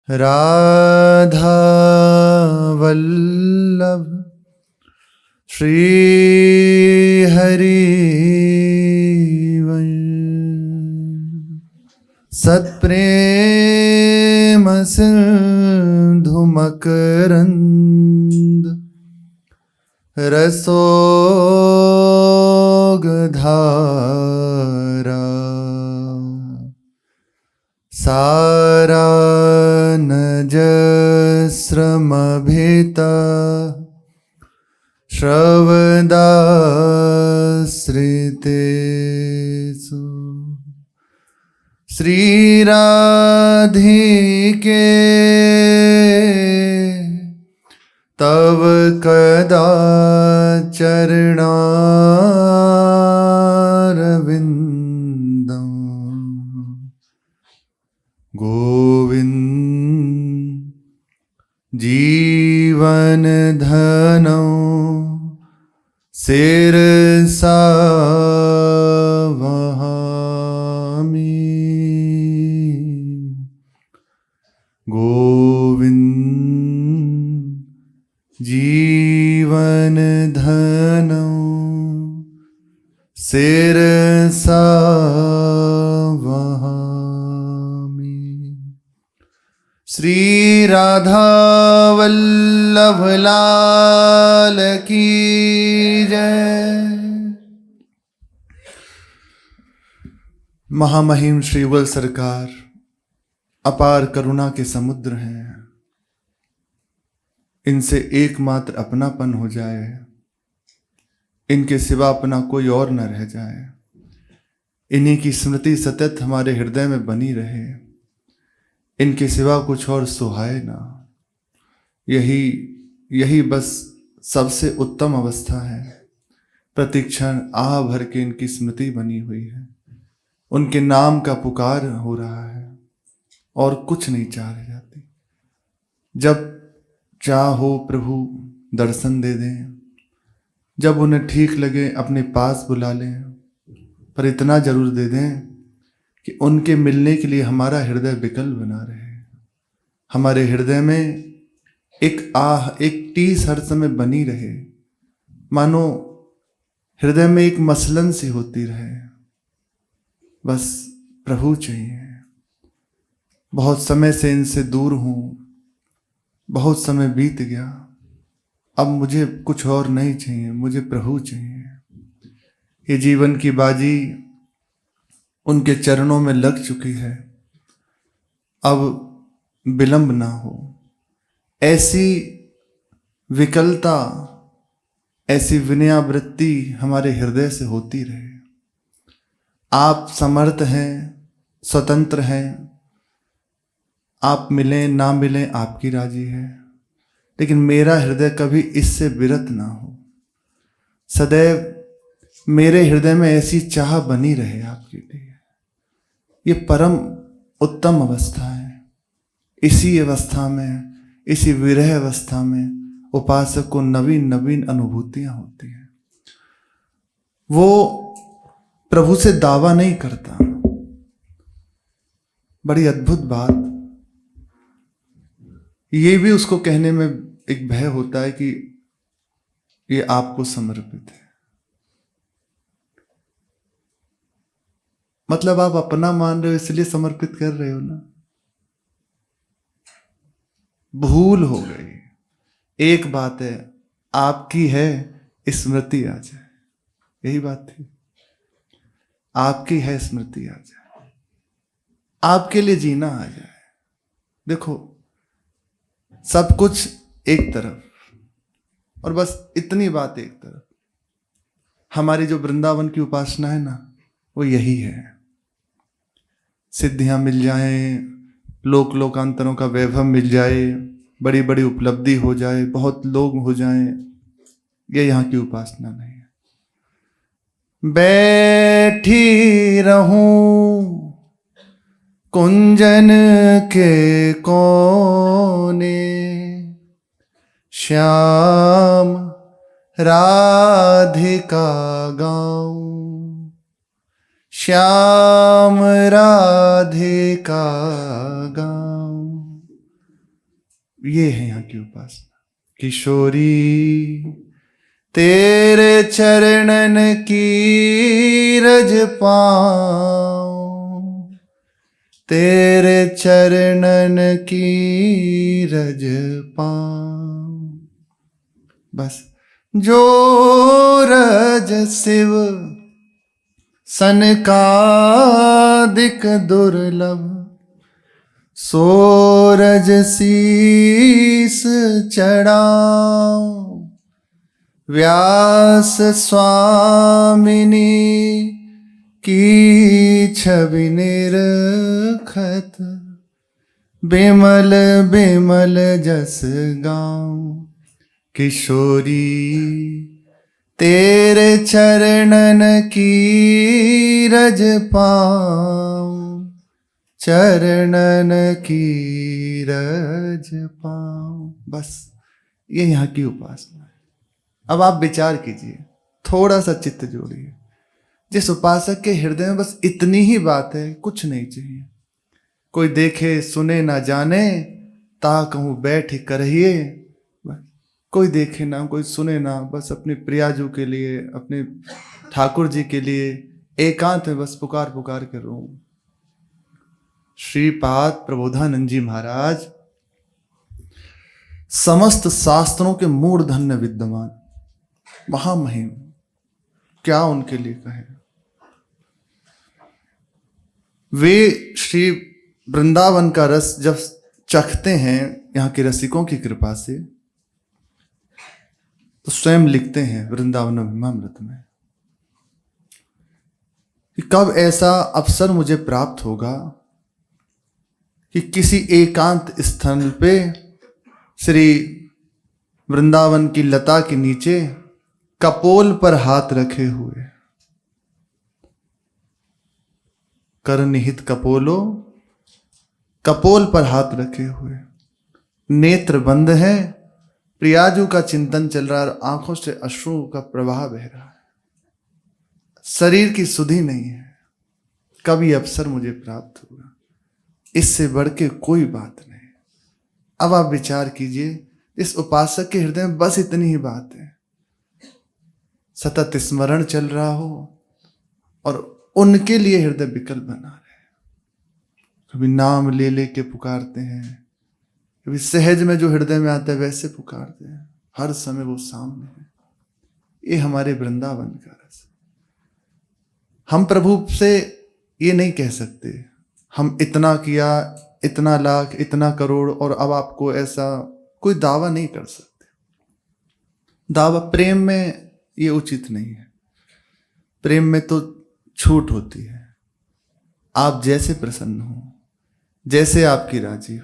राधा वल्लभ श्री हरि सत्प्रेम सिंधु मकरंद रसोगधारा सारानजस्रमभिता श्रवदाश्रितेषु श्रीराधिके तव कदा चरणारविन्दं गोविन्द जीवन धनौ शिरसा वहामि गोविन्द जीवन धनौ शिरसा वहामि। श्री राधा वल्लभ लाल की जय। महामहिम श्री युगल सरकार अपार करुणा के समुद्र हैं। इनसे एकमात्र अपनापन हो जाए, इनके सिवा अपना कोई और न रह जाए। इन्हीं की स्मृति सतत हमारे हृदय में बनी रहे, इनके सिवा कुछ और सुहाए ना। यही बस सबसे उत्तम अवस्था है। प्रतिक्षण आह भर के इनकी स्मृति बनी हुई है, उनके नाम का पुकार हो रहा है और कुछ नहीं चाह जाती। जब चाहो प्रभु दर्शन दे दें, जब उन्हें ठीक लगे अपने पास बुला लें, पर इतना जरूर दे दें कि उनके मिलने के लिए हमारा हृदय विकल बना रहे। हमारे हृदय में एक आह, एक टीस हर समय बनी रहे, मानो हृदय में एक मसलन सी होती रहे। बस प्रभु चाहिए। बहुत समय से इनसे दूर हूँ, बहुत समय बीत गया, अब मुझे कुछ और नहीं चाहिए, मुझे प्रभु चाहिए। ये जीवन की बाजी उनके चरणों में लग चुकी है, अब विलंब ना हो। ऐसी विकलता, ऐसी विनयावृत्ति हमारे हृदय से होती रहे। आप समर्थ हैं, स्वतंत्र हैं, आप मिलें ना मिलें आपकी राजी है, लेकिन मेरा हृदय कभी इससे विरत ना हो। सदैव मेरे हृदय में ऐसी चाह बनी रहे आपके लिए। ये परम उत्तम अवस्था है। इसी अवस्था में, इसी विरह अवस्था में उपासक को नवीन नवीन अनुभूतियां होती हैं। वो प्रभु से दावा नहीं करता। बड़ी अद्भुत बात। ये भी उसको कहने में एक भय होता है कि ये आपको समर्पित है। मतलब आप अपना मान रहे हो इसलिए समर्पित कर रहे हो ना। भूल हो गई। एक बात है, आपकी है स्मृति आ जाए, यही बात थी। आपकी है स्मृति आ जाए, आपके लिए जीना आ जाए। देखो, सब कुछ एक तरफ और बस इतनी बात एक तरफ। हमारी जो वृंदावन की उपासना है ना, वो यही है। सिद्धियां मिल जाएं, लोक लोकांतरों का वैभव मिल जाए, बड़ी बड़ी उपलब्धि हो जाए, बहुत लोग हो जाएं, ये यहाँ की उपासना नहीं है। बैठी रहूं कुंजन के कोने, श्याम राधिका गाऊं, श्याम राधिका गाऊं। ये है यहाँ की उपासना। किशोरी तेरे चरणन की रज पाऊं, तेरे चरणन की रज पाऊं। बस जो रज शिव सनकादिक दुर्लभ, सोरज शीस चढ़ाऊं। व्यास स्वामिनी की छवि निरखत, बिमल बिमल जस गाऊं। किशोरी तेरे चरणन की रज पाऊं, चरणन की रज पाऊं। बस ये यहाँ की उपासना है। अब आप विचार कीजिए, थोड़ा सा चित्त जोड़िए। जिस उपासक के हृदय में बस इतनी ही बात है, कुछ नहीं चाहिए। कोई देखे सुने ना जाने, ता कहूँ बैठ करहिए। कोई देखे ना, कोई सुने ना, बस अपने प्रियाजू के लिए, अपने ठाकुर जी के लिए एकांत में बस पुकार पुकार कर रो। श्रीपाद प्रबोधानंद जी महाराज समस्त शास्त्रों के मूर्धन्य विद्यमान, महामहिम, क्या उनके लिए कहें। वे श्री वृंदावन का रस जब चखते हैं यहाँ के रसिकों की कृपा से, तो स्वयं लिखते हैं वृंदावन अभिमामृत में कि कब ऐसा अवसर मुझे प्राप्त होगा कि किसी एकांत स्थल पे श्री वृंदावन की लता के नीचे कपोल पर हाथ रखे हुए, कर निहित कपोलो, कपोल पर हाथ रखे हुए, नेत्र बंद है, प्रियाजू का चिंतन चल रहा है और आंखों से अश्रु का प्रवाह बह रहा है, शरीर की सुधि नहीं है। कभी अवसर मुझे प्राप्त होगा, इससे बढ़ के कोई बात नहीं। अब आप विचार कीजिए, इस उपासक के हृदय में बस इतनी ही बात है, सतत स्मरण चल रहा हो और उनके लिए हृदय विकल बना रहे। कभी नाम ले ले के पुकारते हैं, कभी सहज में जो हृदय में आता है वैसे पुकारते हैं, हर समय वो सामने है। ये हमारे वृंदावन का रस। हम प्रभु से ये नहीं कह सकते हम इतना किया, इतना लाख, इतना करोड़ और अब आपको ऐसा, कोई दावा नहीं कर सकते। दावा प्रेम में ये उचित नहीं है। प्रेम में तो छूट होती है। आप जैसे प्रसन्न हो, जैसे आपकी राजी हो,